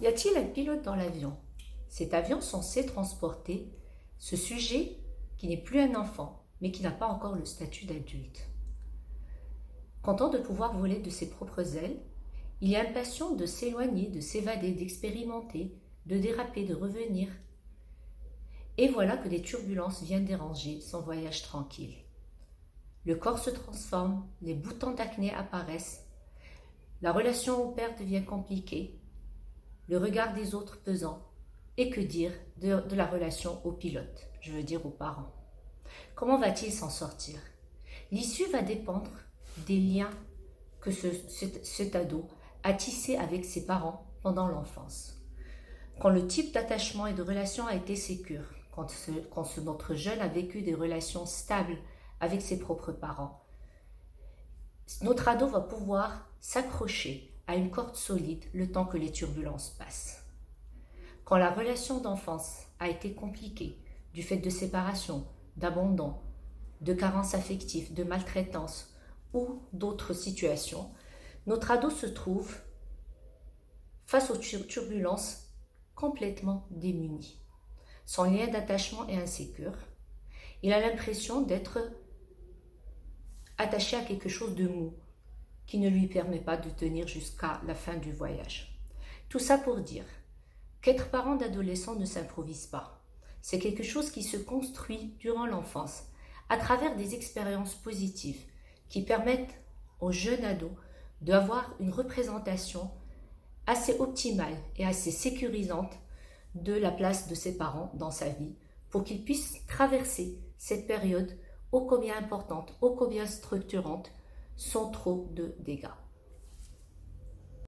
Y a-t-il un pilote dans l'avion? Cet avion censé transporter ce sujet qui n'est plus un enfant, mais qui n'a pas encore le statut d'adulte. Content de pouvoir voler de ses propres ailes, il est impatient de s'éloigner, de s'évader, d'expérimenter, de déraper, de revenir. Et voilà que des turbulences viennent déranger son voyage tranquille. Le corps se transforme, les boutons d'acné apparaissent, la relation au père devient compliquée, le regard des autres pesant, et que dire de la relation au pilote, je veux dire aux parents. Comment va-t-il s'en sortir? L'issue va dépendre des liens que cet ado a tissés avec ses parents pendant l'enfance. Quand le type d'attachement et de relation a été sécure, quand notre jeune a vécu des relations stables avec ses propres parents, notre ado va pouvoir s'accrocher à une corde solide le temps que les turbulences passent. Quand la relation d'enfance a été compliquée du fait de séparation, d'abandon, de carences affectives, de maltraitance ou d'autres situations, notre ado se trouve face aux turbulences complètement démuni. Son lien d'attachement est insécure. Il a l'impression d'être attaché à quelque chose de mou qui ne lui permet pas de tenir jusqu'à la fin du voyage. Tout ça pour dire qu'être parent d'adolescent ne s'improvise pas. C'est quelque chose qui se construit durant l'enfance à travers des expériences positives qui permettent aux jeunes ados d'avoir une représentation assez optimale et assez sécurisante de la place de ses parents dans sa vie pour qu'ils puissent traverser cette période ô combien importante, ô combien structurante, sans trop de dégâts.